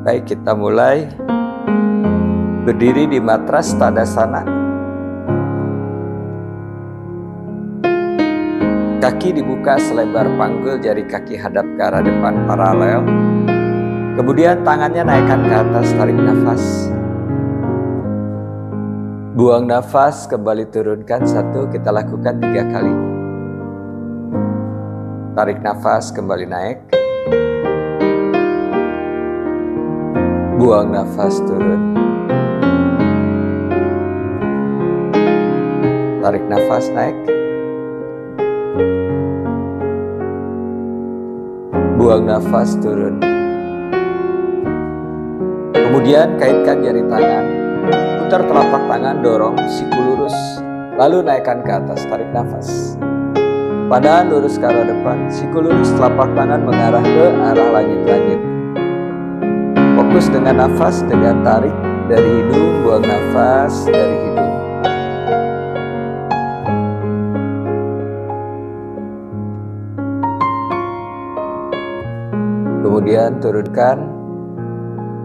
Baik, kita mulai. Berdiri di matras Tadasana. Kaki dibuka selebar panggul, jari kaki hadap ke arah depan paralel. Kemudian tangannya naikkan ke atas, tarik nafas. Buang nafas, kembali turunkan. 1, kita lakukan 3 kali. Tarik nafas, kembali naik. Buang nafas, turun. Tarik nafas, naik. Buang nafas, turun. Kemudian kaitkan jari tangan. Putar telapak tangan, dorong siku lurus. Lalu naikkan ke atas, tarik nafas. Pandangan lurus ke arah depan, siku lurus, telapak tangan mengarah ke arah langit-langit. Fokus dengan nafas, dengan tarik dari hidung, buang nafas dari hidung. Kemudian turunkan,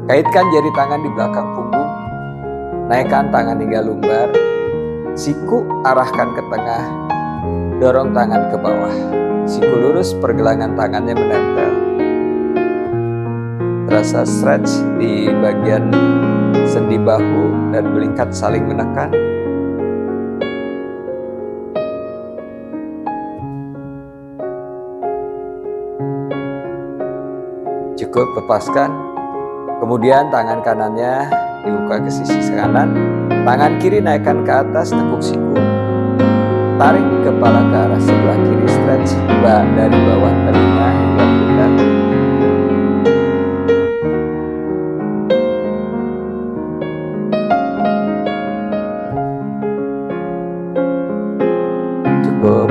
kaitkan jari tangan di belakang punggung, naikkan tangan hingga lumbar, siku arahkan ke tengah, dorong tangan ke bawah, siku lurus, pergelangan tangannya menempel. Terasa stretch di bagian sendi bahu dan belikat saling menekan. Cukup, lepaskan. Kemudian tangan kanannya dibuka ke sisi kanan. Tangan kiri naikkan ke atas, tekuk siku. Tarik kepala ke arah sebelah kiri, stretch dari bawah telinga hingga pundak. Cukup.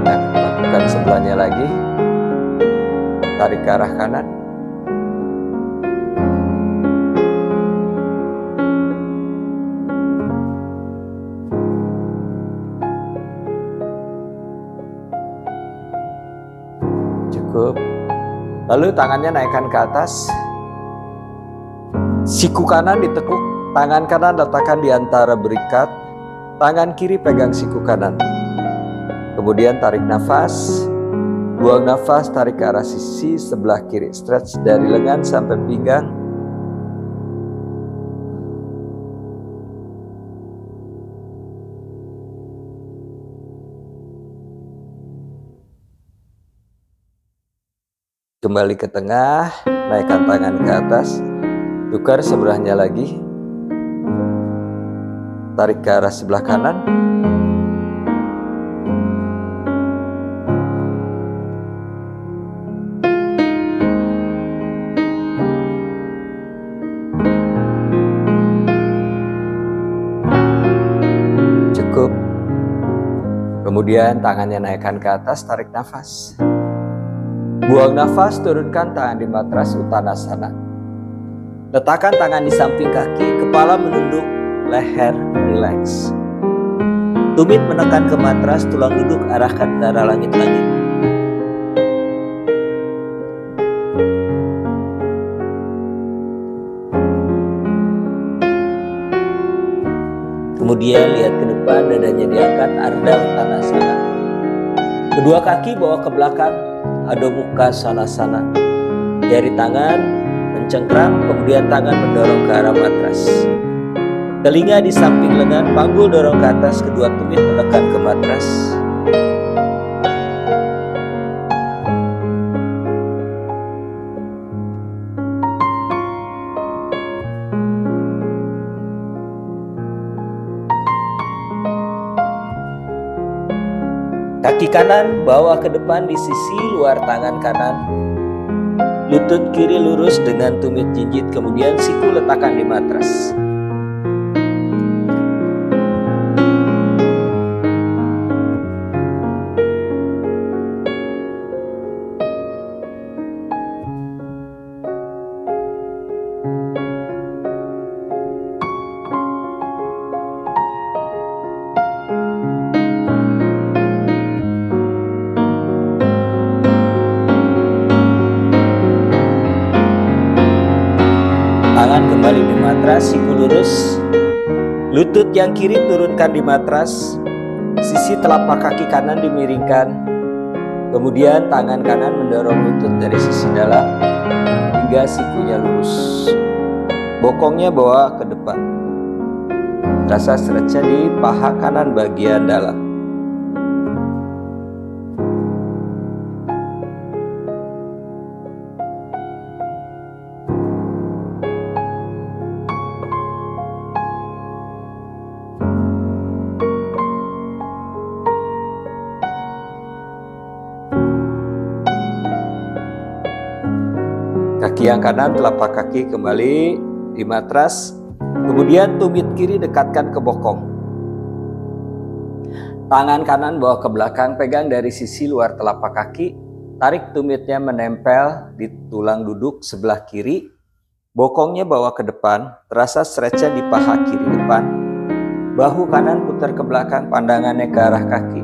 Nah, lakukan sebelahnya lagi. Tarik ke arah kanan. Lalu tangannya naikkan ke atas. Siku kanan ditekuk, tangan kanan letakkan di antara berikat, tangan kiri pegang siku kanan. Kemudian tarik nafas, buang nafas, tarik ke arah sisi sebelah kiri, stretch dari lengan sampai pinggang. Kembali ke tengah, naikkan tangan ke atas, tukar sebelahnya lagi, tarik ke arah sebelah kanan. Cukup. Kemudian tangannya naikkan ke atas, tarik nafas. Buang nafas, turunkan tangan di matras Uttanasana. Letakkan tangan di samping kaki, kepala menunduk, leher rileks. Tumit menekan ke matras, tulang duduk arahkan ke arah langit-langit. Kemudian lihat ke depan, dadanya diangkat, Ardha Uttanasana. Kedua kaki bawa ke belakang, Adho Mukha Svanasana. Jari tangan mencengkram, kemudian tangan mendorong ke arah matras. Telinga di samping lengan, panggul dorong ke atas, kedua tumit menekan ke matras. Kaki kanan bawa ke depan di sisi luar tangan kanan. Lutut kiri lurus dengan tumit jinjit, kemudian siku letakkan di matras. tangan kembali di matras, siku lurus. Lutut yang kiri turunkan di matras, sisi telapak kaki kanan dimiringkan. Kemudian tangan kanan mendorong lutut dari sisi dalam hingga sikunya lurus. Bokongnya bawa ke depan. Rasa stretchnya di paha kanan bagian dalam. Kaki yang kanan, telapak kaki kembali di matras. Kemudian tumit kiri dekatkan ke bokong. Tangan kanan bawa ke belakang, pegang dari sisi luar telapak kaki. Tarik tumitnya menempel di tulang duduk sebelah kiri. Bokongnya bawa ke depan, terasa stretchnya di paha kiri depan. Bahu kanan putar ke belakang, pandangannya ke arah kaki.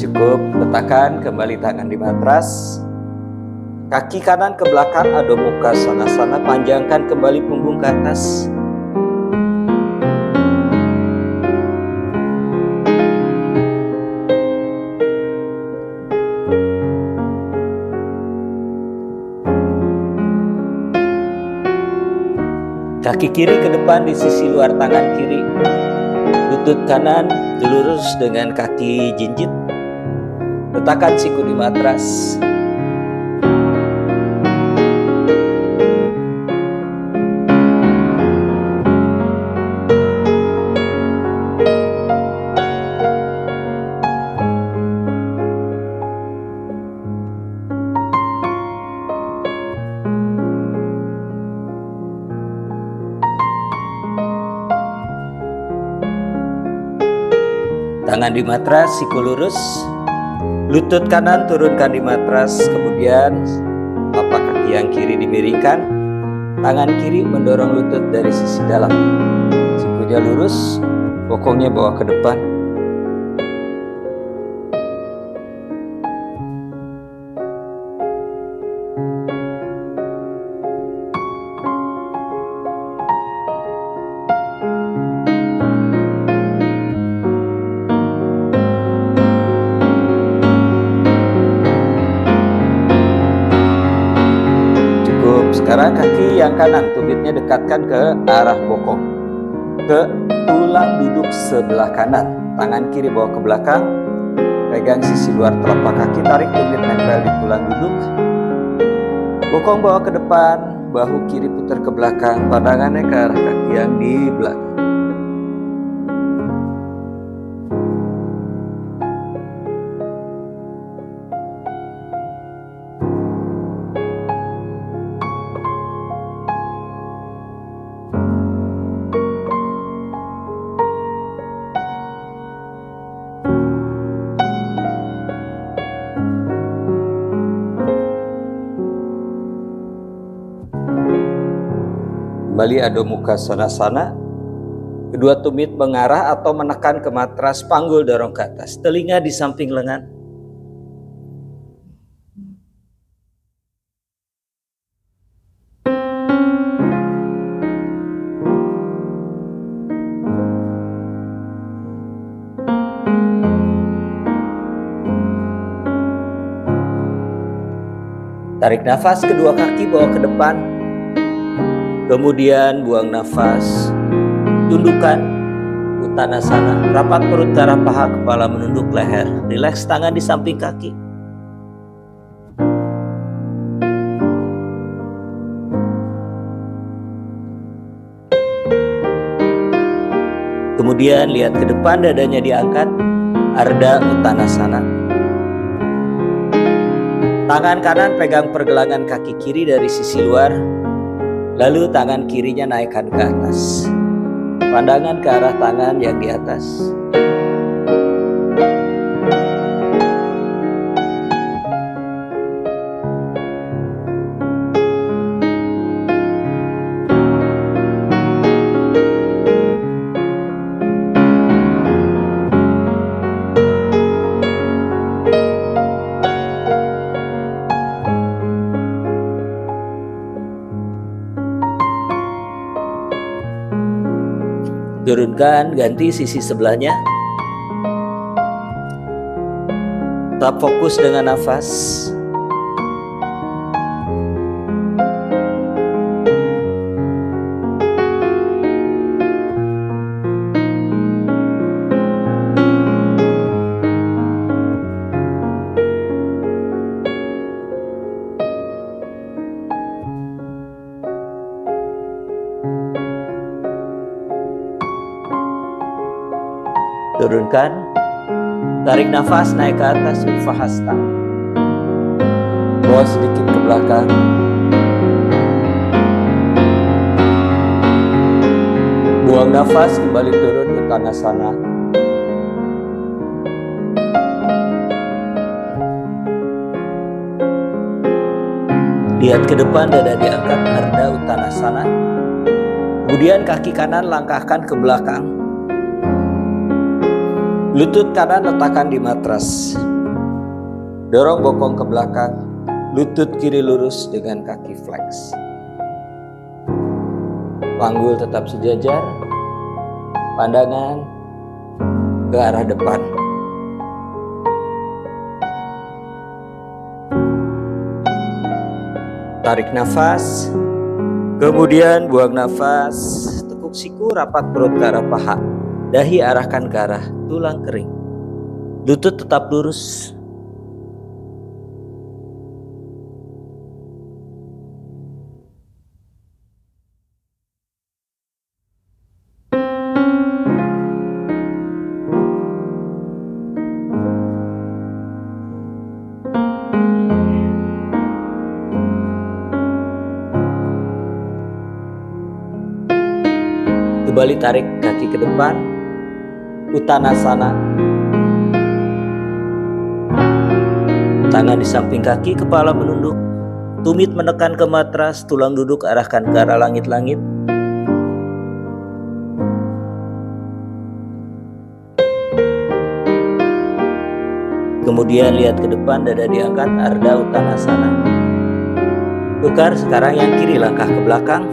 Cukup, letakkan kembali tangan di matras. Kaki kanan ke belakang, Adho Mukha Svanasana, panjangkan kembali punggung ke atas. Kaki kiri ke depan di sisi luar tangan kiri. Lutut kanan dilurus dengan kaki jinjit. Letakkan siku di matras. Tangan di matras, siku lurus. Lutut kanan turunkan di matras, kemudian telapak kaki yang kiri dimiringkan. Tangan kiri mendorong lutut dari sisi dalam. Sikunya lurus, bokongnya bawa ke depan. Sekarang kaki yang kanan, tumitnya dekatkan ke arah bokong, ke tulang duduk sebelah kanan. Tangan kiri bawa ke belakang, pegang sisi luar telapak kaki, tarik tumit nempel di tulang duduk. Bokong bawa ke depan, bahu kiri putar ke belakang, pandangannya ke arah kaki yang di belakang. Kembali Adho Mukha Svanasana. Kedua tumit mengarah atau menekan ke matras, panggul dorong ke atas, telinga di samping lengan. Tarik nafas, kedua kaki bawa ke depan. Kemudian buang nafas, tundukkan Uttanasana, rapat perut ke arah paha, kepala menunduk leher, rileks tangan di samping kaki. Kemudian lihat ke depan, dadanya diangkat, Ardha Uttanasana. Tangan kanan pegang pergelangan kaki kiri dari sisi luar. Lalu tangan kirinya naikkan ke atas. Pandangan ke arah tangan yang di atas. Turunkan, ganti sisi sebelahnya. Tetap fokus dengan nafas. Turunkan, tarik nafas, naik ke atas, Urvahasta. Bawa sedikit ke belakang. Buang nafas, kembali turun ke Uttanasana. Lihat ke depan, dada diangkat, Ardha Uttanasana. Kemudian kaki kanan langkahkan ke belakang. Lutut kanan letakkan di matras. Dorong bokong ke belakang. Lutut kiri lurus dengan kaki flex. Panggul tetap sejajar. Pandangan ke arah depan. Tarik nafas. Kemudian buang nafas. Tekuk siku, rapat perut ke arah paha. Dahi arahkan ke arah tulang kering. Lutut tetap lurus. Kembali tarik kaki ke depan. Uttanasana. Tangan di samping kaki, kepala menunduk. Tumit menekan ke matras, tulang duduk arahkan ke arah langit-langit. Kemudian lihat ke depan, dada diangkat, Ardha Uttanasana. Tukar, sekarang yang kiri langkah ke belakang.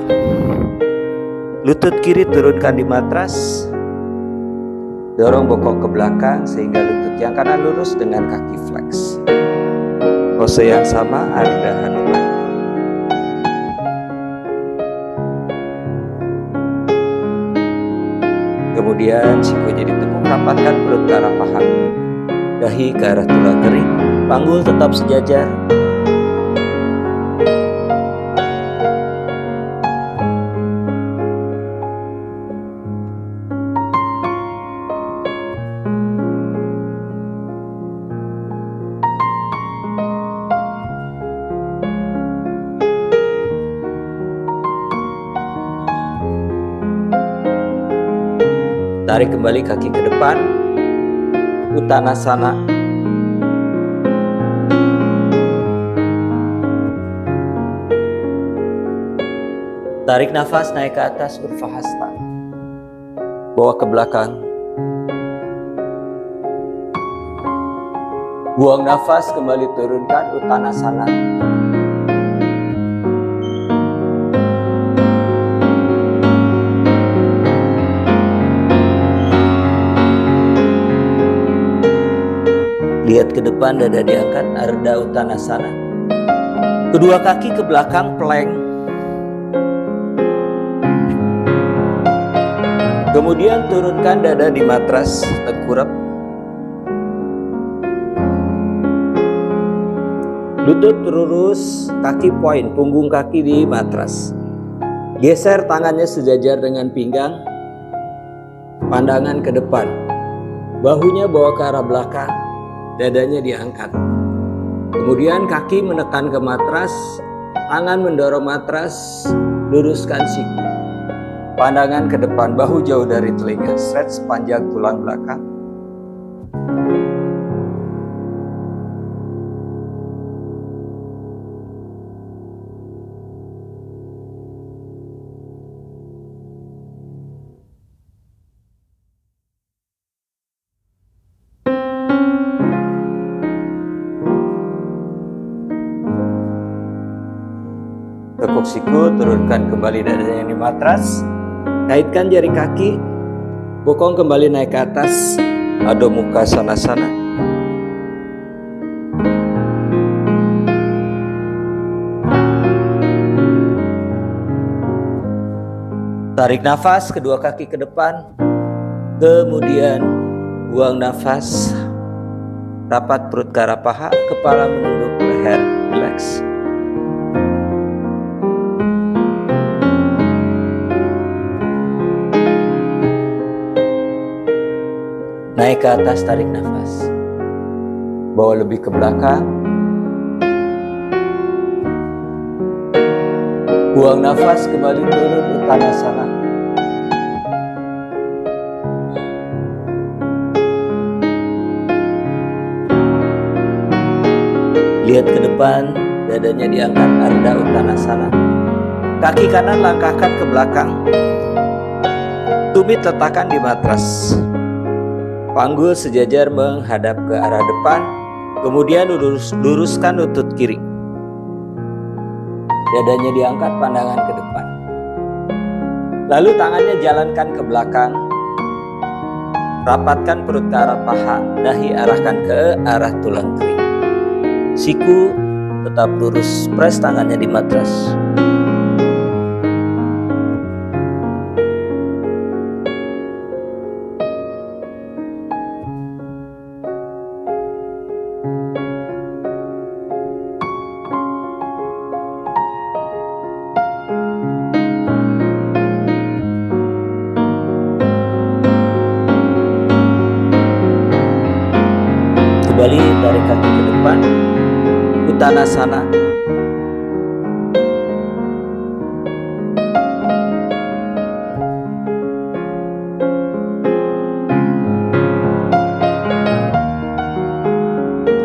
Lutut kiri turunkan di matras. Dorong bokong ke belakang sehingga lutut yang kanan lurus dengan kaki flex. Pose yang sama, Ardha Hanuman. Kemudian sikunya ditekuk, rapatkan perut ke arah paha. Dahi ke arah tulang kering. Panggul tetap sejajar. Tarik kembali kaki ke depan. Uttanasana. Tarik nafas, naik ke atas, Urvahasta. Bawa ke belakang. Buang nafas, kembali turunkan, Uttanasana. Lihat ke depan, dada diangkat, Ardha Uttanasana. Kedua kaki ke belakang, plank. Kemudian turunkan dada di matras, tengkurap. Lutut lurus, kaki point, punggung kaki di matras. Geser tangannya sejajar dengan pinggang. Pandangan ke depan. Bahunya bawa ke arah belakang. Dadanya diangkat. Kemudian kaki menekan ke matras, tangan mendorong matras, luruskan siku. Pandangan ke depan, bahu jauh dari telinga, stretch sepanjang tulang belakang. Tekuk siku, turunkan kembali dadanya di matras. Kaitkan jari kaki, Bokong kembali naik ke atas. Adho Mukha Svanasana. Tarik nafas, kedua kaki ke depan. Kemudian buang nafas. Rapat perut ke arah paha, kepala menunduk, leher rileks. Naik ke atas, tarik nafas. Bawa lebih ke belakang. Buang nafas, kembali turun Uttanasana. Lihat ke depan, dadanya diangkat, Ardha Uttanasana. Kaki kanan langkahkan ke belakang. Tumit letakkan di matras. Panggul sejajar menghadap ke arah depan. Kemudian luruskan lutut kiri. Dadanya diangkat, pandangan ke depan. Lalu tangannya jalankan ke belakang. Rapatkan perut ke arah paha, dahi arahkan ke arah tulang kering. Siku tetap lurus, press tangannya di matras. Kembali tarik kaki ke depan. Uttanasana.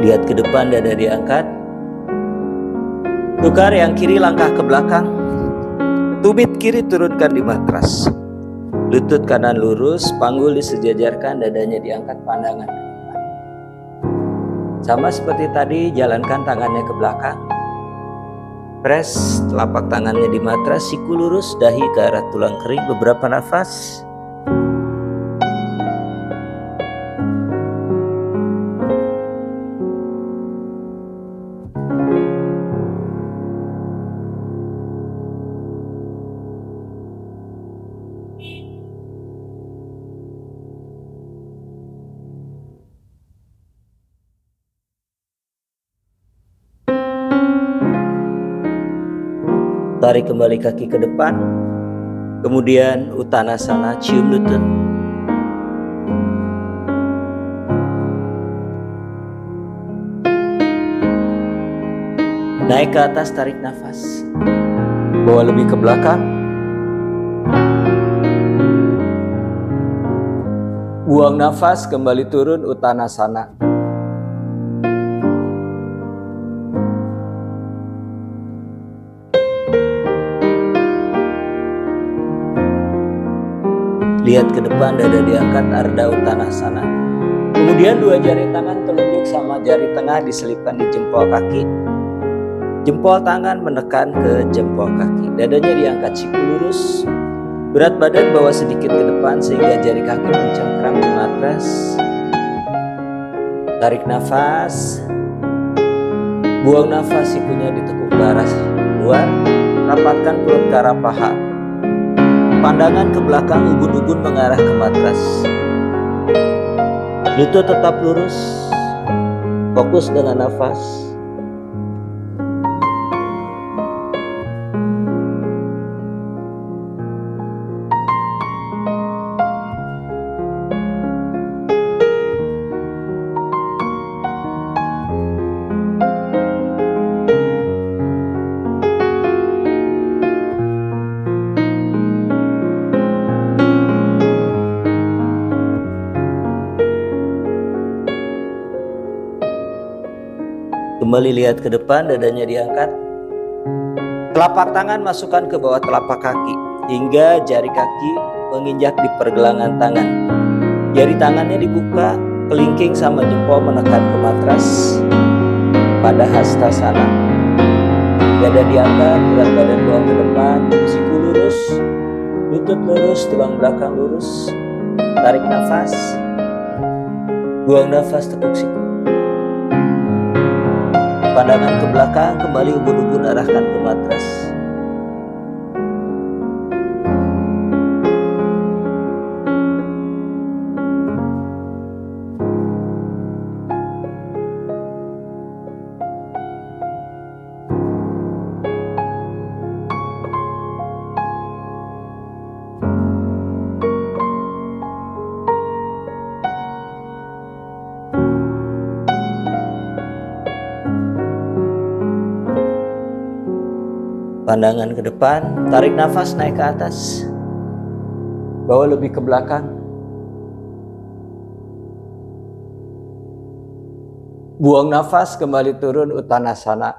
Lihat ke depan, dada diangkat. Tukar yang kiri, langkah ke belakang. Tumit kiri turunkan di matras. Lutut kanan lurus, panggul disejajarkan, dadanya diangkat, pandangan ke depan. Sama seperti tadi, jalankan tangannya ke belakang. Press telapak tangannya di matras, siku lurus, dahi ke arah tulang kering, beberapa nafas. Tarik kembali kaki ke depan. Kemudian Uttanasana, cium lutut. Naik ke atas, tarik nafas. Bawa lebih ke belakang. Buang nafas, kembali turun Uttanasana. Lihat ke depan, dada diangkat, Ardha Uttanasana. Kemudian dua jari tangan telunjuk sama jari tengah diselipkan di jempol kaki. Jempol tangan menekan ke jempol kaki. Dadanya diangkat, siku lurus. Berat badan bawa sedikit ke depan sehingga jari kaki mencengkram di matras. Tarik nafas. Buang nafas, sikunya ditekuk ke arah luar. Rapatkan perut ke arah paha. Pandangan ke belakang, ubun-ubun mengarah ke matras. Lutut tetap lurus. Fokus dengan nafas. Kembali lihat ke depan, dadanya diangkat. Telapak tangan masukkan ke bawah telapak kaki hingga jari kaki menginjak di pergelangan tangan. Jari tangannya dibuka, kelingking sama jempol menekan ke matras pada hastasana. Dada diangkat, berat badan buang ke depan, siku lurus, lutut lurus, tulang belakang lurus. tarik nafas, buang nafas, tekuk siku. Pandangan ke belakang, kembali ubun-ubun arahkan ke matras. Pandangan ke depan, tarik nafas naik ke atas, bawa lebih ke belakang. Buang nafas, kembali turun Uttanasana.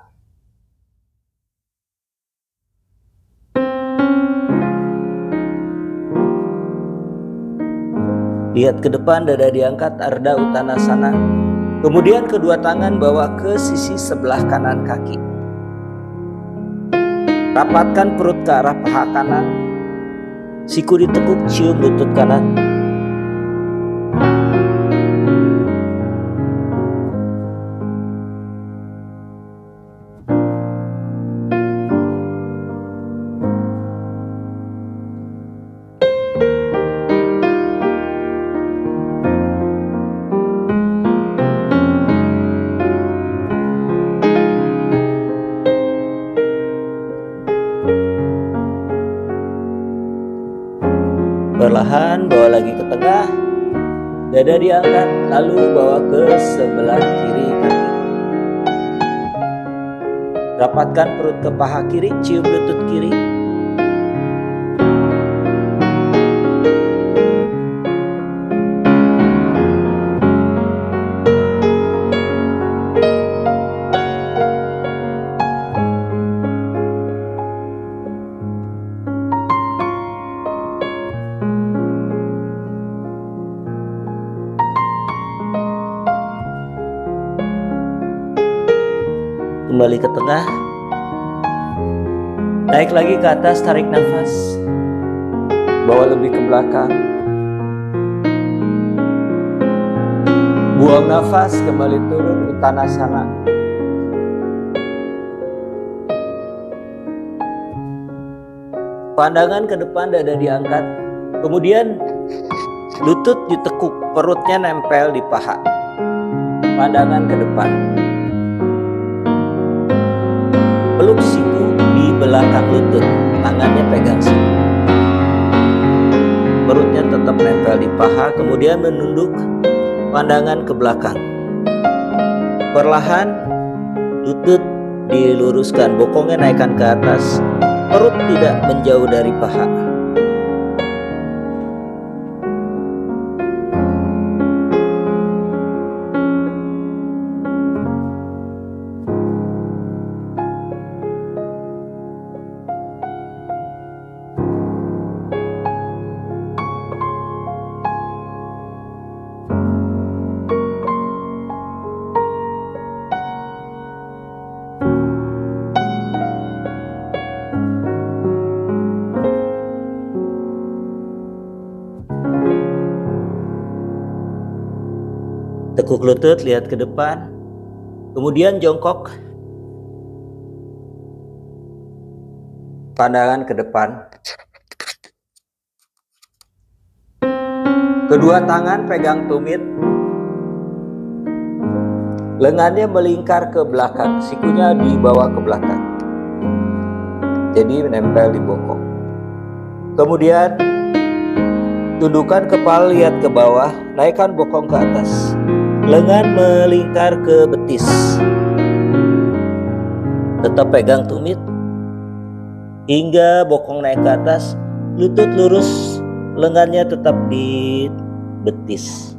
Lihat ke depan, dada diangkat, Ardha Uttanasana. Kemudian kedua tangan bawa ke sisi sebelah kanan kaki. Rapatkan perut ke arah paha kanan, siku ditekuk, cium lutut kanan. Perlahan bawa lagi ke tengah, dada diangkat, lalu bawa ke sebelah kiri kaki. Rapatkan perut ke paha kiri, cium lutut kiri. Kembali ke tengah, naik lagi ke atas, tarik nafas, bawa lebih ke belakang, buang nafas, kembali turun Uttanasana. Pandangan ke depan, dada diangkat, kemudian lutut ditekuk, perutnya nempel di paha. Pandangan ke depan, peluk siku di belakang lutut, tangannya pegang siku. Perutnya tetap nempel di paha, kemudian menunduk, pandangan ke belakang. Perlahan lutut diluruskan, bokongnya naikkan ke atas, perut tidak menjauh dari paha. Tekuk lutut, lihat ke depan, kemudian jongkok, pandangan ke depan. Kedua tangan pegang tumit, lengannya melingkar ke belakang, sikunya dibawa ke belakang, jadi menempel di bokong. Kemudian tundukkan kepala, lihat ke bawah, naikkan bokong ke atas. Lengan melingkar ke betis, tetap pegang tumit hingga bokong naik ke atas, lutut lurus, lengannya tetap di betis.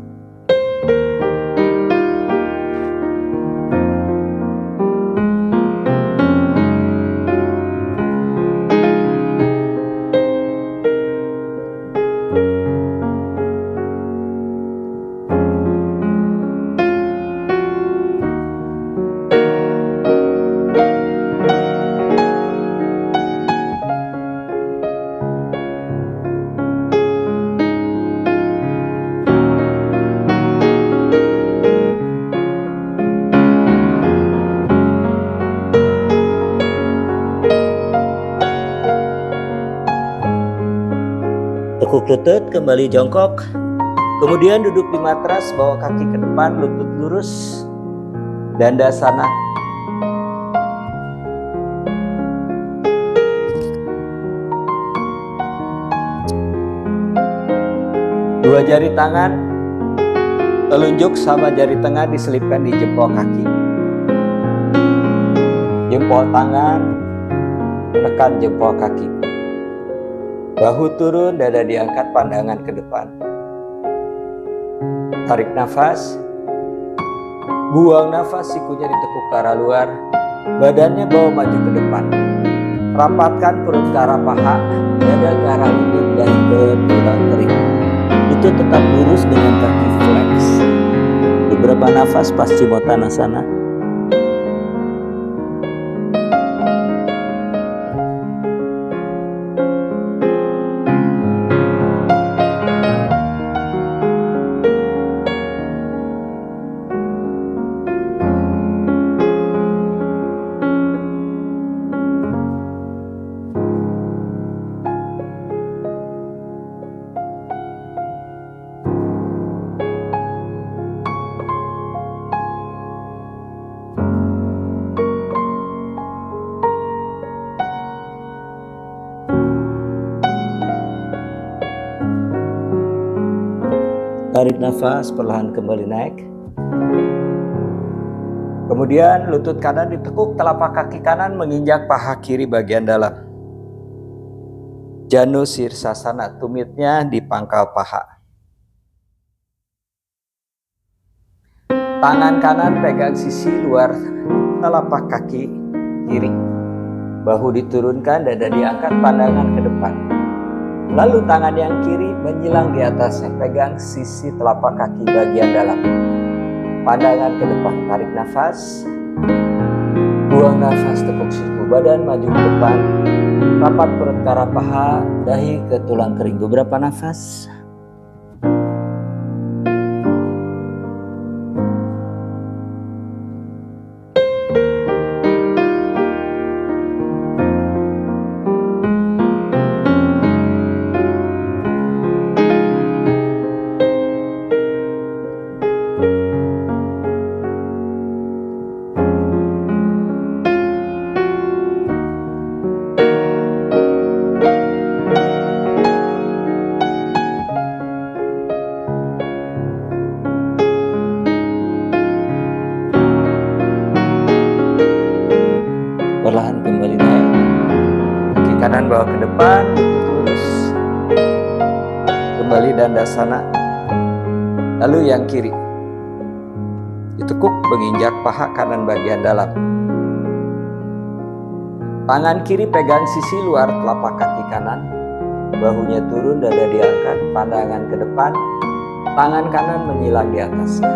Tarik lutut, kembali jongkok. Kemudian duduk di matras, bawa kaki ke depan, lutut lurus. Dandasana. Dua jari tangan, telunjuk sama jari tengah diselipkan di jempol kaki. Jempol tangan menekan jempol kaki. Bahu turun, dada diangkat, pandangan ke depan. Tarik nafas. Buang nafas, sikunya ditekuk ke arah luar. Badannya bawa maju ke depan. Rapatkan perut ke arah paha, dada ke arah lutut, dahi ke tulang kering. Lutut tetap lurus dengan kaki flex. Beberapa nafas Paschimottanasana. Tarik nafas, perlahan kembali naik. Kemudian lutut kanan ditekuk, telapak kaki kanan menginjak paha kiri bagian dalam. Janu Sirsasana, tumitnya di pangkal paha. Tangan kanan pegang sisi luar telapak kaki kiri. Bahu diturunkan, dada diangkat, pandangan ke depan. Lalu tangan yang kiri menyilang di atasnya, pegang sisi telapak kaki bagian dalam. Pandangan ke depan, tarik nafas. Buang nafas, tekuk siku, badan maju ke depan. Rapat perut ke arah paha, dahi ke tulang kering. Beberapa nafas. Perlahan kembali naik. Kaki kanan bawa ke depan, lurus. Kembali Dandasana. Lalu yang kiri. Ditekuk menginjak paha kanan bagian dalam. Tangan kiri pegang sisi luar telapak kaki kanan. Bahunya turun, dada diangkat, pandangan ke depan. Tangan kanan menyilang di atasnya.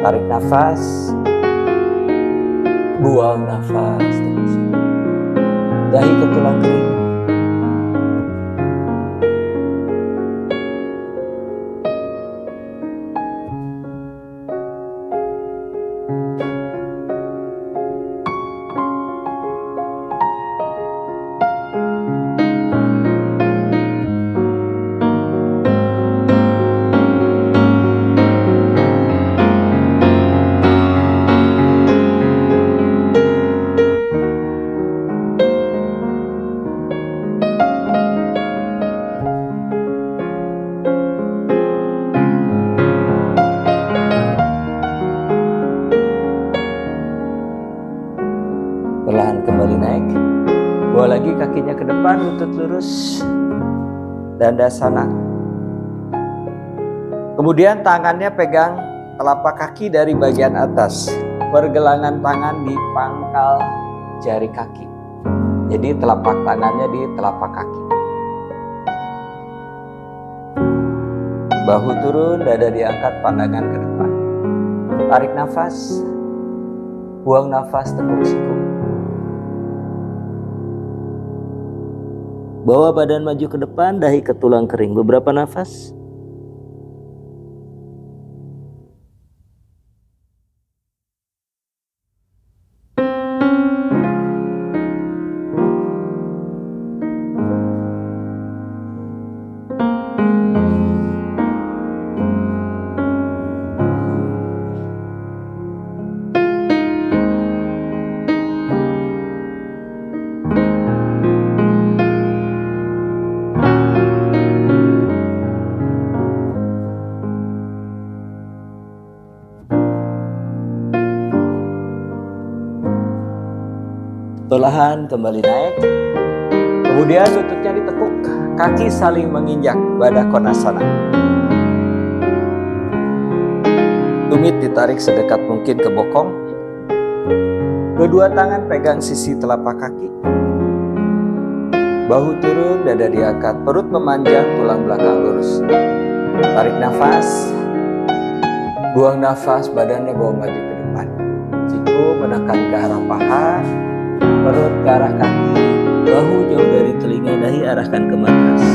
Tarik nafas. Buang nafas, dahi ke tulang kering. Perlahan kembali naik. Bawa lagi kakinya ke depan, lutut lurus. Dandasana. Kemudian tangannya pegang telapak kaki dari bagian atas. Pergelangan tangan di pangkal jari kaki. Jadi telapak tangannya di telapak kaki. Bahu turun, dada diangkat, pandangan ke depan. Tarik nafas. Buang nafas, tekuk siku. Bawa badan maju ke depan, dahi ke tulang kering. Beberapa nafas. Perlahan kembali naik. Kemudian lututnya ditekuk, kaki saling menginjak Baddha Konasana. Tumit ditarik sedekat mungkin ke bokong. Kedua tangan pegang sisi telapak kaki. Bahu turun, dada diangkat, perut memanjang, tulang belakang lurus. Tarik nafas. Buang nafas, badannya bawa maju ke depan. Siku menekan ke arah paha, perut ke arah kaki, bahu jauh dari telinga, dahi arahkan ke matras.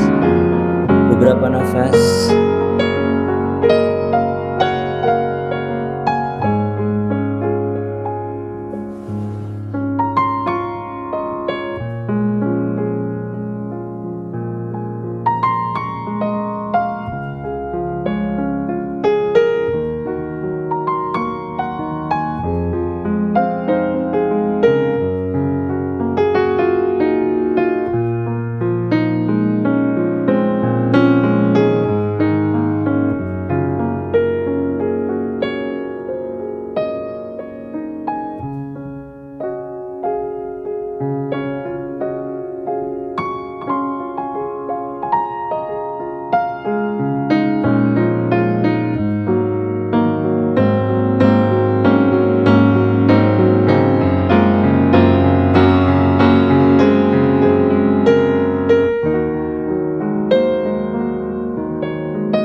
Beberapa nafas.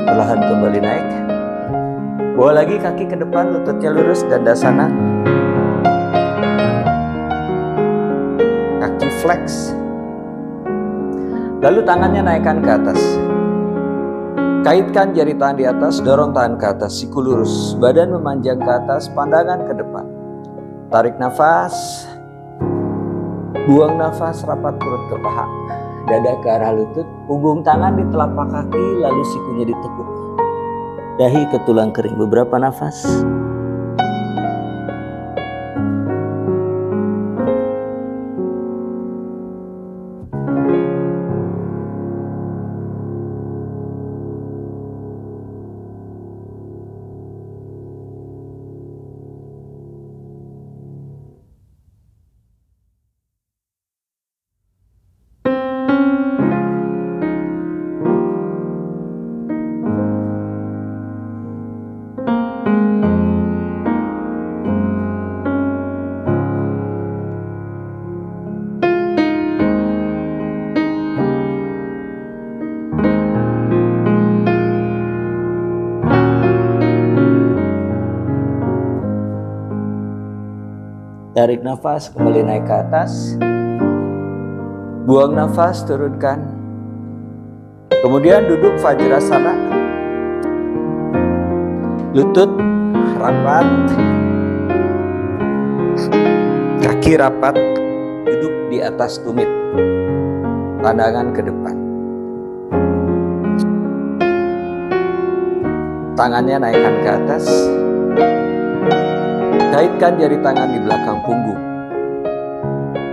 Perlahan kembali naik. Bawa lagi kaki ke depan, lututnya lurus, Dandasana. Kaki flex. Lalu tangannya naikkan ke atas. Kaitkan jari tangan di atas, dorong tangan ke atas, siku lurus, badan memanjang ke atas, pandangan ke depan. Tarik nafas. Buang nafas, rapat perut ke paha. Dada ke arah lutut, punggung tangan di telapak kaki, lalu sikunya ditekuk. Dahi ke tulang kering, beberapa nafas. Tarik nafas, kembali naik ke atas. Buang nafas, turunkan. Kemudian duduk Vajrasana. Lutut rapat. Kaki rapat. Duduk di atas tumit. Pandangan ke depan. Tangannya naikkan ke atas. Kaitkan jari tangan di belakang punggung.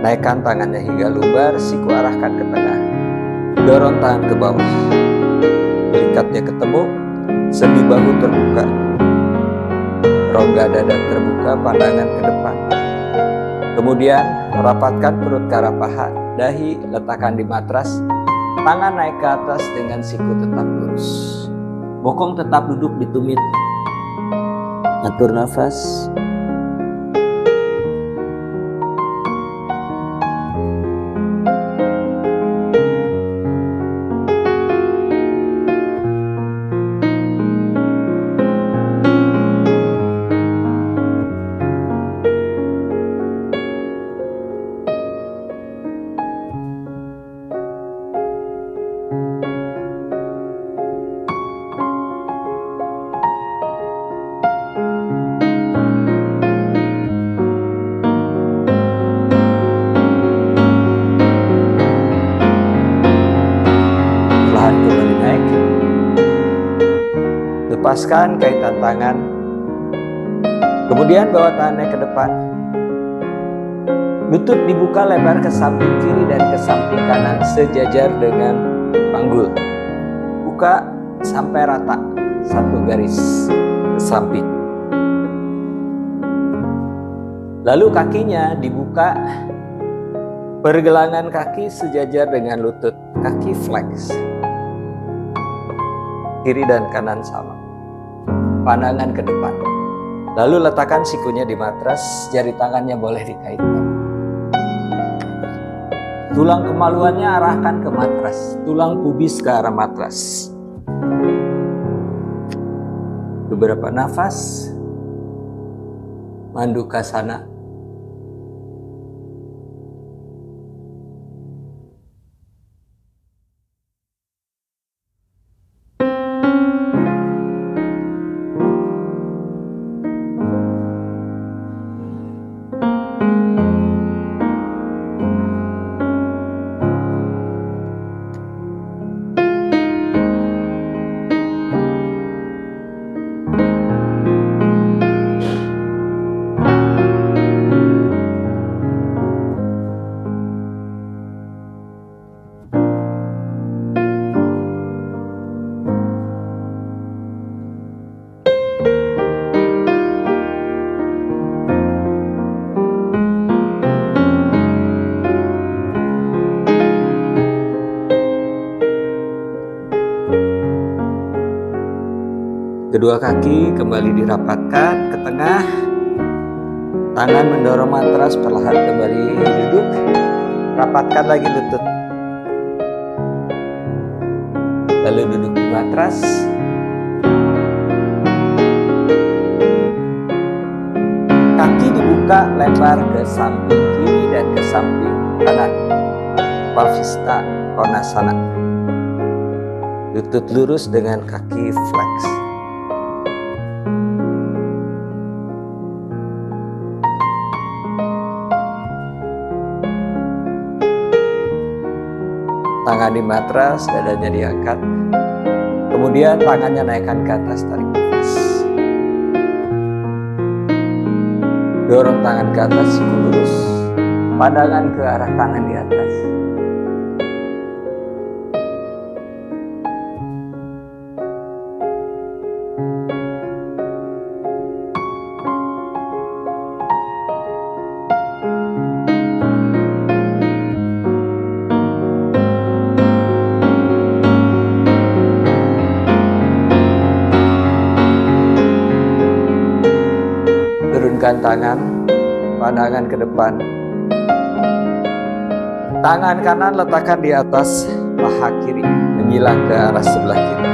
Naikkan tangannya hingga lumbar, siku arahkan ke tengah. Dorong tangan ke bawah. Pelikatnya ketemu, sendi bahu terbuka. Rongga dada terbuka, pandangan ke depan. Kemudian rapatkan perut ke arah paha, dahi letakkan di matras. Tangan naik ke atas dengan siku tetap lurus. Bokong tetap duduk di tumit. Atur nafas. Lepaskan kaitan tangan. Kemudian bawa tangannya ke depan. Lutut dibuka lebar ke samping kiri dan ke samping kanan sejajar dengan panggul. Buka sampai rata, satu garis ke samping. Lalu kakinya dibuka Pergelangan kaki sejajar dengan lutut, kaki flex. Kiri dan kanan sama. Pandangan ke depan. Lalu letakkan sikunya di matras, jari tangannya boleh dikaitkan. Tulang kemaluannya arahkan ke matras, tulang pubis ke arah matras. Beberapa nafas. Mandukasana. Kedua kaki kembali dirapatkan ke tengah. Tangan mendorong matras, perlahan kembali duduk. Rapatkan lagi lutut. Lalu duduk di matras. Kaki dibuka lebar ke samping kiri dan ke samping kanan. Palvista Konasana. Lutut lurus dengan kaki flex. Tangan di matras, dadanya diangkat. Kemudian tangannya naikkan ke atas, tarik nafas. Dorong tangan ke atas, siku lurus. Pandangan ke arah tangan di atas. Turunkan tangan, pandangan ke depan. Tangan kanan letakkan di atas paha kiri, menyilang ke arah sebelah kiri.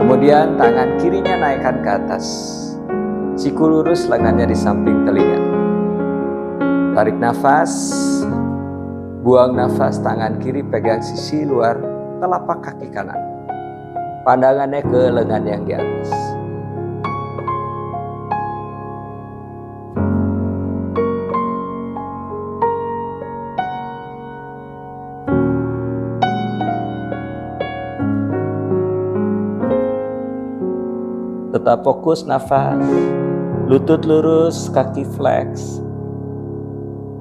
Kemudian tangan kirinya naikkan ke atas. Siku lurus, lengannya di samping telinga. Tarik nafas, buang nafas, tangan kiri pegang sisi luar telapak kaki kanan. Pandangannya ke lengan yang di atas. Tetap fokus nafas, lutut lurus, kaki flex.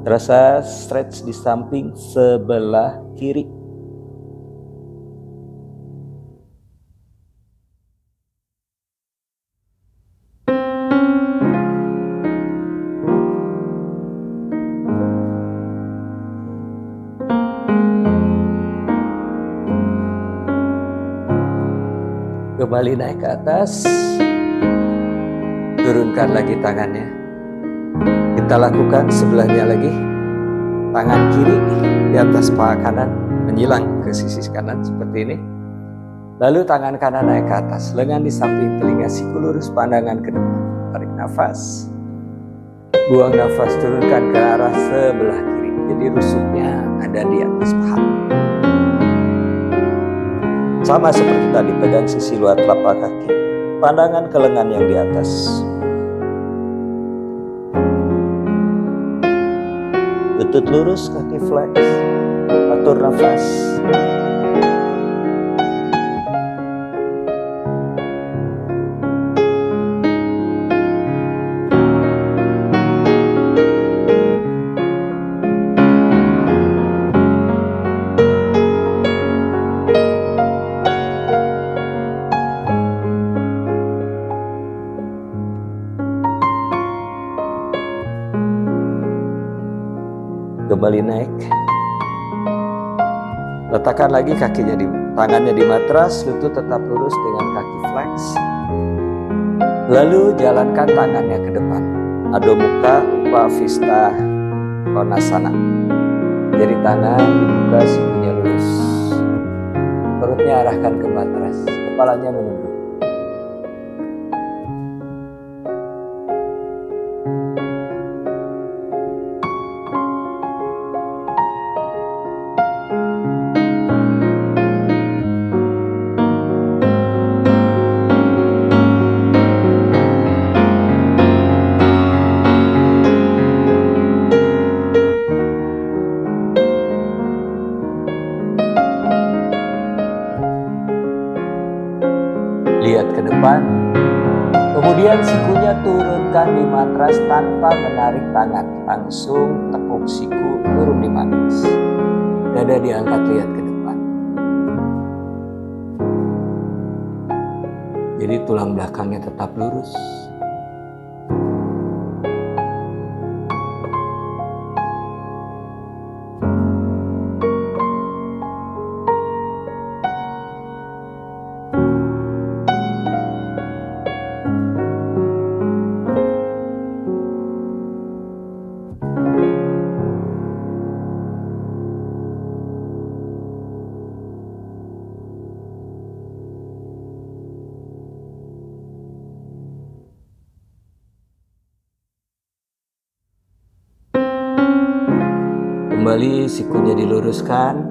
Terasa stretch di samping sebelah kiri. Kembali naik ke atas. Turunkan lagi tangannya. Kita lakukan sebelahnya lagi. Tangan kiri di atas paha kanan, menyilang ke sisi kanan seperti ini. Lalu tangan kanan naik ke atas, lengan di samping telinga, siku lurus, pandangan ke depan. Tarik nafas. Buang nafas, turunkan ke arah sebelah kiri. Jadi rusuknya ada di atas paha. Sama seperti tadi, pegang sisi luar telapak kaki. Pandangan ke lengan yang di atas. Lutut lurus, kaki flex. Atur nafas. kembali naik. Letakkan lagi tangannya di matras, lutut tetap lurus dengan kaki flex. Lalu jalankan tangannya ke depan. Adho Mukha Upavistha Konasana. Jari tangan dibuka, sikunya lurus. Perutnya arahkan ke matras, kepalanya menunduk. Lihat ke depan, kemudian sikunya turunkan di matras tanpa menarik tangan. Langsung tekuk siku turun di matras. Dada diangkat, lihat ke depan. Jadi tulang belakangnya tetap lurus. Kembali sikunya diluruskan,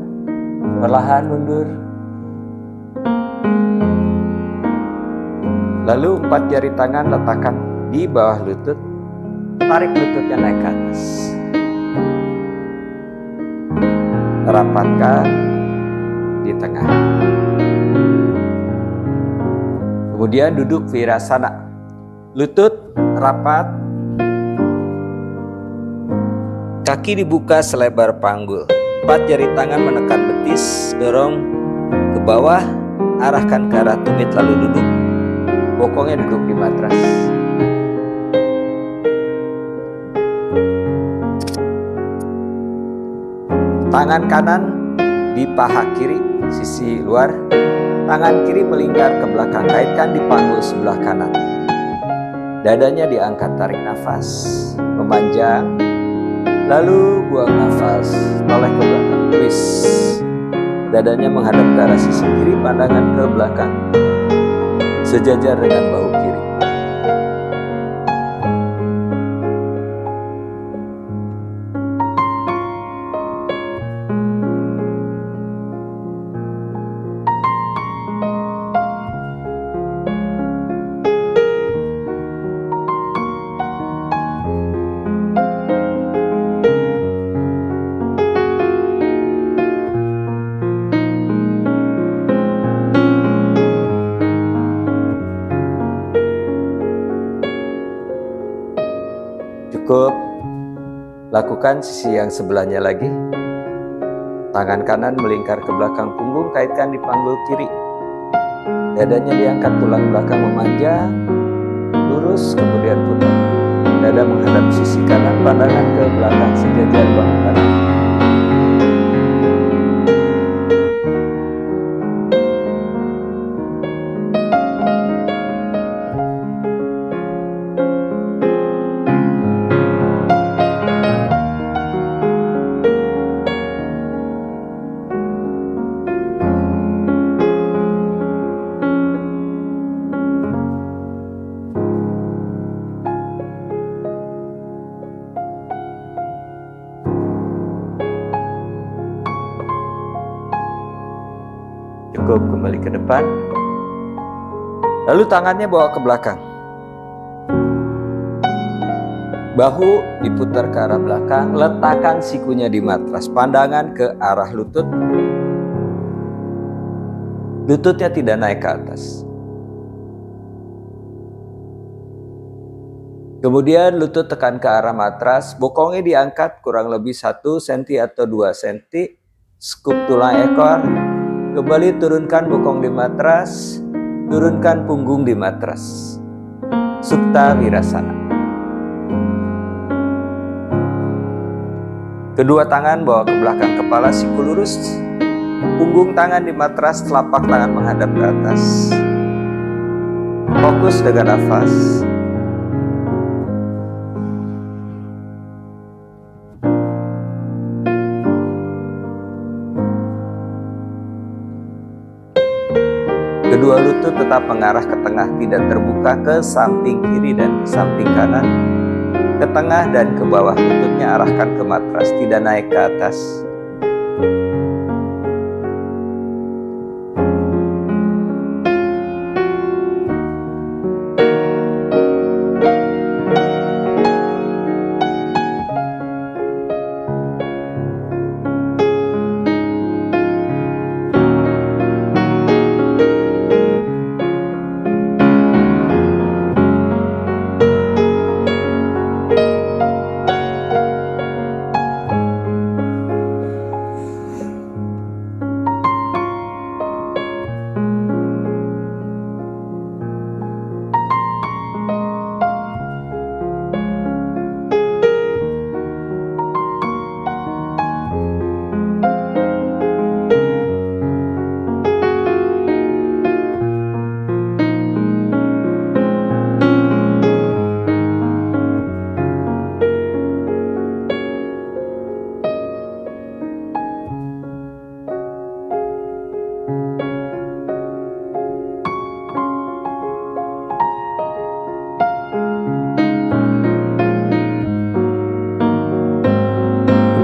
perlahan mundur. Lalu 4 jari tangan letakkan di bawah lutut, tarik lututnya naik ke atas. Rapatkan di tengah. Kemudian duduk virasana. Lutut rapat, kaki dibuka selebar panggul. 4 jari tangan menekan betis, dorong ke bawah, arahkan ke arah tumit lalu duduk. Bokongnya duduk di matras. Tangan kanan di paha kiri, sisi luar. Tangan kiri melingkar ke belakang, kaitkan di panggul sebelah kanan. Dadanya diangkat, tarik nafas, memanjang. Lalu buang nafas, toleh ke belakang, twist. Dadanya menghadap ke arah sisi kiri, pandangan ke belakang, sejajar dengan bahu kiri. Cukup. Lakukan sisi yang sebelahnya lagi. Tangan kanan melingkar ke belakang punggung, kaitkan di panggul kiri. Dadanya diangkat, tulang belakang memanjang, lurus, kemudian putar. Dada menghadap sisi kanan, pandangan ke belakang, sejajar bahu kanan. Cukup, kembali ke depan. Lalu tangannya bawa ke belakang. Bahu diputar ke arah belakang, letakkan sikunya di matras, pandangan ke arah lutut. Lututnya tidak naik ke atas. Kemudian lutut tekan ke arah matras, bokongnya diangkat kurang lebih 1 cm atau 2 cm. Skup tulang ekor. Kembali turunkan bokong di matras, turunkan punggung di matras. Supta. Supta Virasana. Kedua tangan bawa ke belakang kepala, siku lurus. Punggung tangan di matras, telapak tangan menghadap ke atas. Fokus dengan nafas. Kedua lutut tetap mengarah ke tengah, tidak terbuka ke samping kiri dan ke samping kanan. Ke tengah dan ke bawah, lututnya arahkan ke matras, tidak naik ke atas.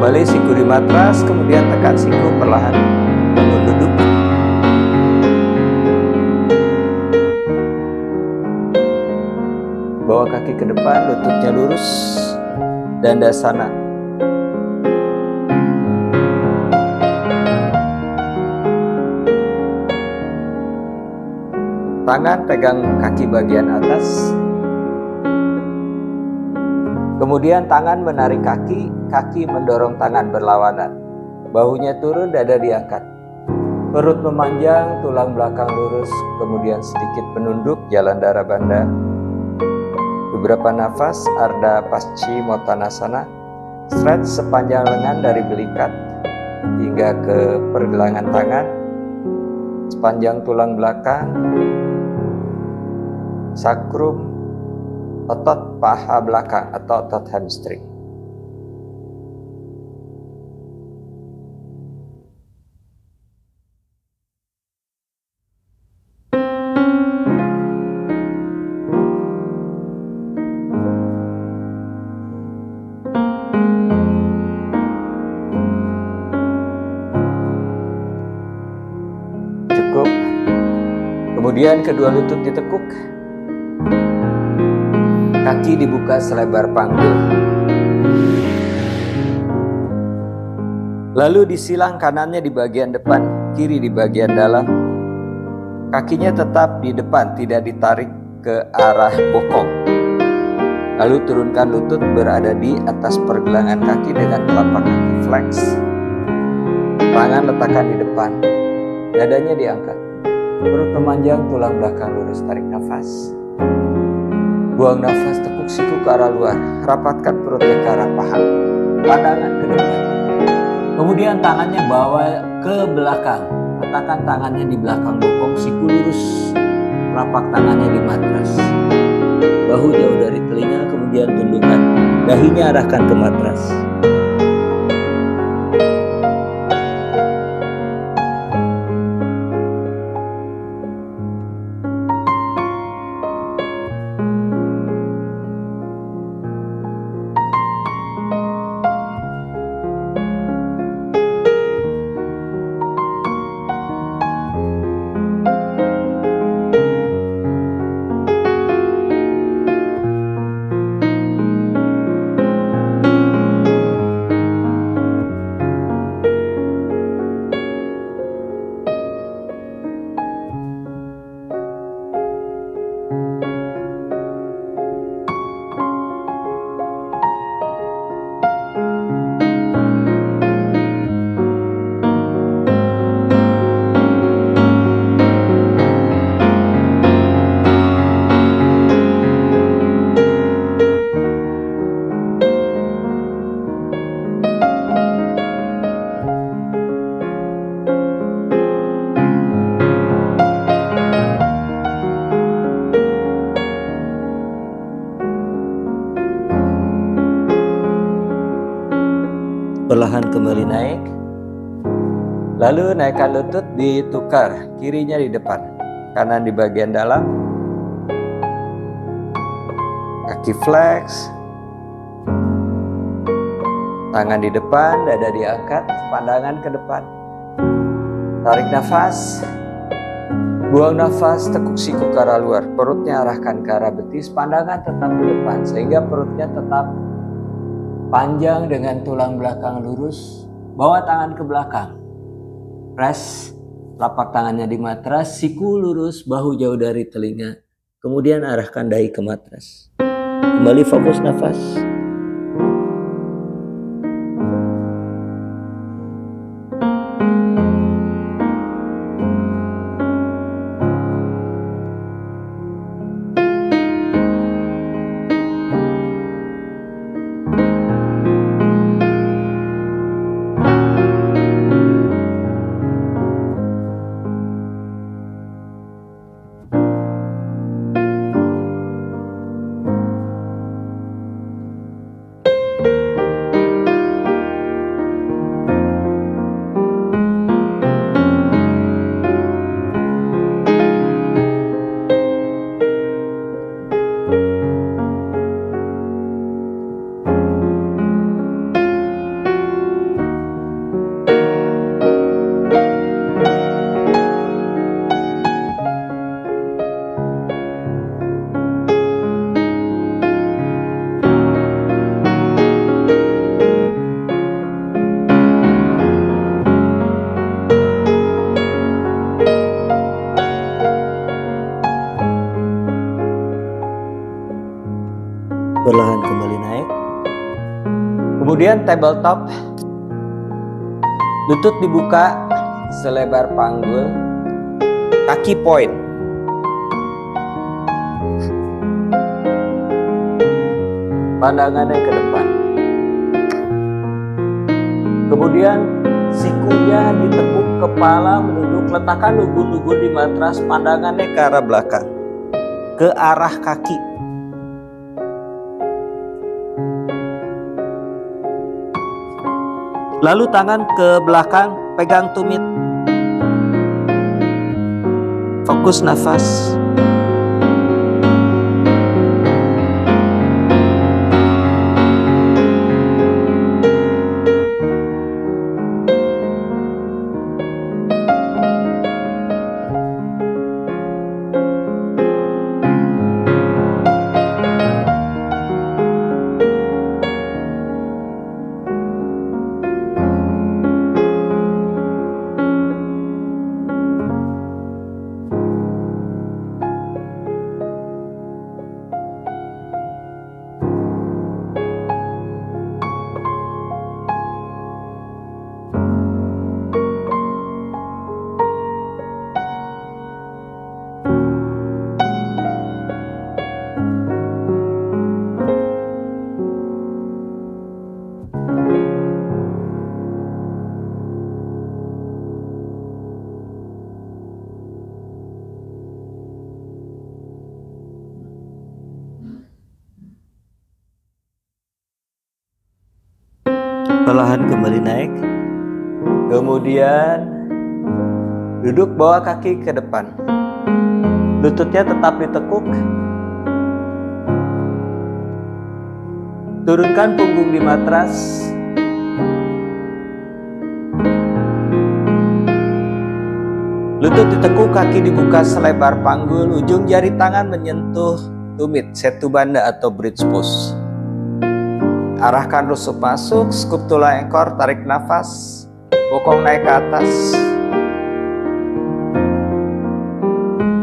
Kembali siku di matras, kemudian tekan siku perlahan, bangun duduk. Bawa kaki ke depan, lututnya lurus, dandasana. Tangan pegang kaki bagian atas. Kemudian tangan menarik kaki, kaki mendorong tangan berlawanan. Bahunya turun, dada diangkat. Perut memanjang, tulang belakang lurus, kemudian sedikit menunduk, jalan darah banda. Beberapa nafas, Ardha Paschimottanasana. Stretch sepanjang lengan dari belikat hingga ke pergelangan tangan. Sepanjang tulang belakang, sakrum, otot paha belakang atau otot hamstring. Cukup. Kemudian kedua lutut ditekuk. Kaki dibuka selebar panggul. Lalu disilang, kanannya di bagian depan, kiri di bagian dalam. Kakinya tetap di depan, tidak ditarik ke arah bokong. Lalu turunkan lutut berada di atas pergelangan kaki dengan telapak kaki flex. Tangan letakkan di depan, dadanya diangkat. Perut memanjang, tulang belakang lurus, tarik nafas. Buang nafas, tekuk siku ke arah luar, rapatkan perutnya ke arah paha, pandangan ke depan. Kemudian tangannya bawa ke belakang, letakkan tangannya di belakang bokong, siku lurus, rapat tangannya di matras. Bahu jauh dari telinga, kemudian tundukkan, dahinya arahkan ke matras. kembali naik. Lalu naikkan lutut, ditukar, kirinya di depan, kanan di bagian dalam. Kaki flex, tangan di depan, dada diangkat, pandangan ke depan. Tarik nafas, buang nafas, tekuk siku ke arah luar, perutnya arahkan ke arah betis, pandangan tetap di depan sehingga perutnya tetap panjang dengan tulang belakang lurus. Bawa tangan ke belakang, press telapak tangannya di matras, siku lurus, bahu jauh dari telinga, kemudian arahkan dahi ke matras. Kembali fokus nafas. Perlahan kembali naik. Kemudian tabletop, lutut dibuka selebar panggul, kaki point. Pandangannya ke depan. Kemudian sikunya ditekuk, kepala menunduk, letakkan lugu-lugu di matras, pandangannya ke arah belakang, ke arah kaki. Lalu tangan ke belakang, pegang tumit. Fokus nafas. Perlahan kembali naik. Kemudian duduk, bawa kaki ke depan, lututnya tetap ditekuk. Turunkan punggung di matras. Lutut ditekuk, kaki dibuka selebar panggul, ujung jari tangan menyentuh tumit, setu banda atau bridge pose. Arahkan rusuk masuk, skup tulang ekor, tarik nafas, bokong naik ke atas.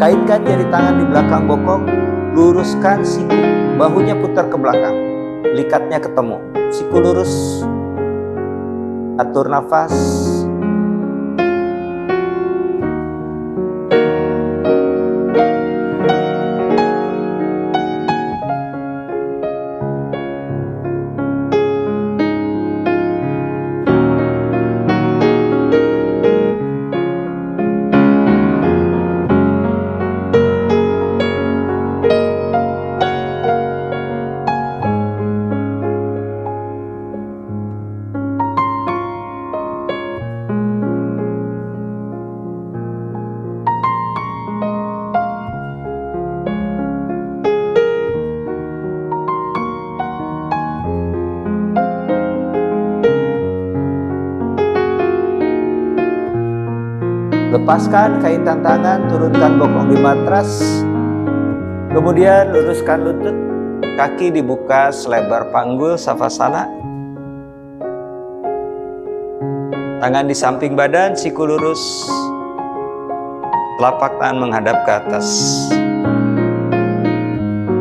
Kaitkan jari tangan di belakang bokong, luruskan siku, bahunya putar ke belakang, likatnya ketemu, siku lurus, atur nafas. Lepaskan kaitan tangan, turunkan bokong di matras. Kemudian luruskan lutut, kaki dibuka selebar panggul savasana. Tangan di samping badan, siku lurus. Telapak tangan menghadap ke atas.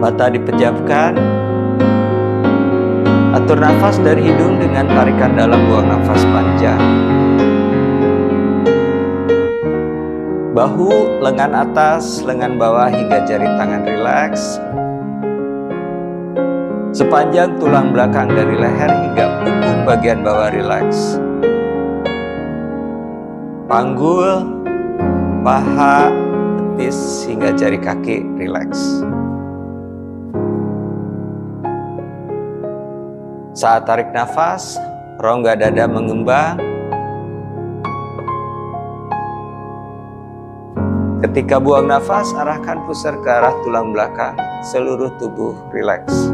Mata dipejamkan. Atur nafas dari hidung dengan tarikan dalam, buang nafas panjang. Bahu, lengan atas, lengan bawah hingga jari tangan rileks. Sepanjang tulang belakang dari leher hingga punggung bagian bawah rileks. Panggul, paha, betis hingga jari kaki rileks. Saat tarik nafas, rongga dada mengembang. Ketika buang nafas, arahkan pusar ke arah tulang belakang, seluruh tubuh rileks.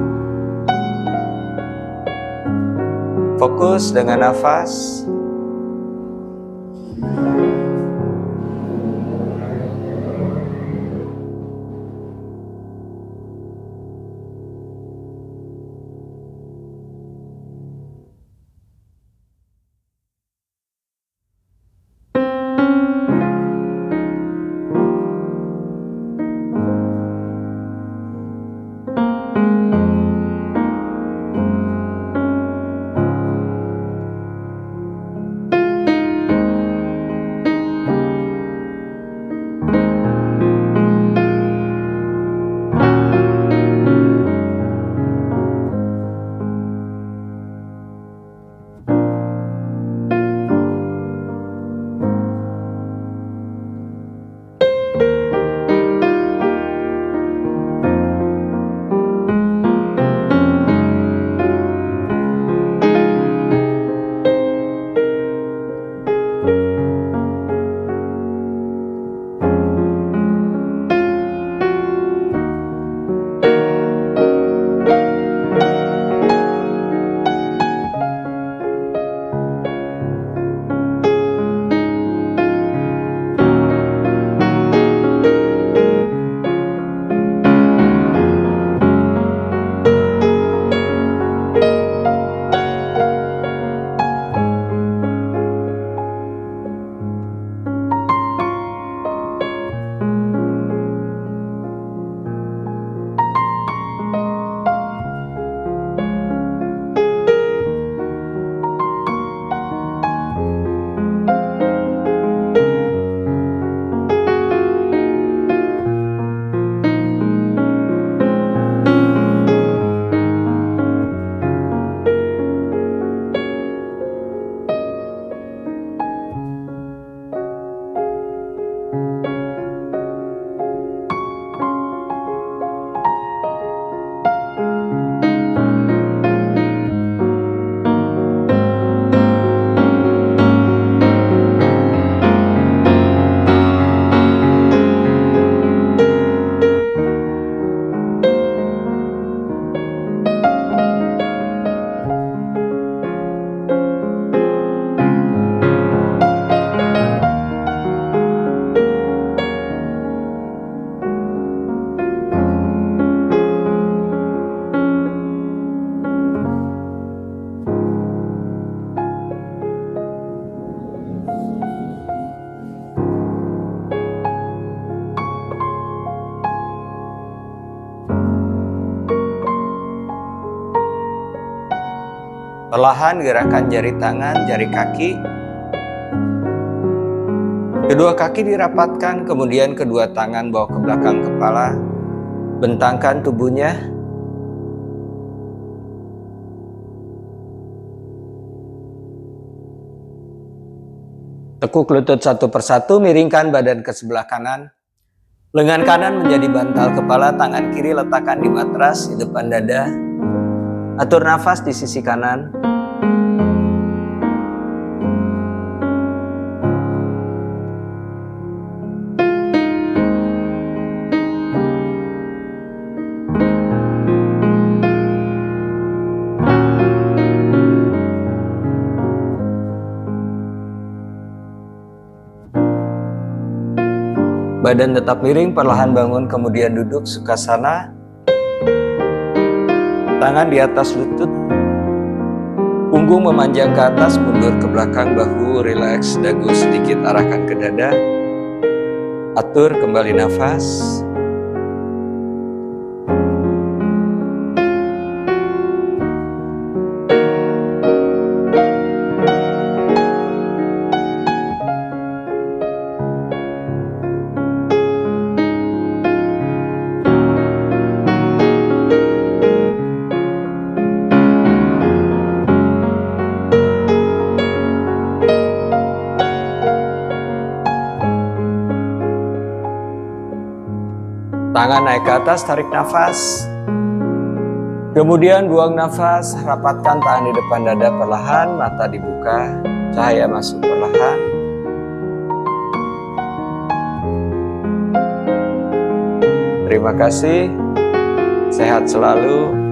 Fokus dengan nafas. Perlahan gerakan jari tangan, jari kaki. Kedua kaki dirapatkan, kemudian kedua tangan bawa ke belakang kepala. Bentangkan tubuhnya. Tekuk lutut satu persatu, miringkan badan ke sebelah kanan. Lengan kanan menjadi bantal kepala, tangan kiri letakkan di matras di depan dada. Atur nafas di sisi kanan. Badan tetap miring, perlahan bangun, kemudian duduk sukhasana. Tangan di atas lutut. Punggung memanjang ke atas, mundur ke belakang, bahu rileks, dagu sedikit arahkan ke dada. Atur kembali nafas. Tangan naik ke atas, tarik nafas. Kemudian buang nafas, rapatkan tangan di depan dada perlahan, mata dibuka, cahaya masuk perlahan. Terima kasih, sehat selalu.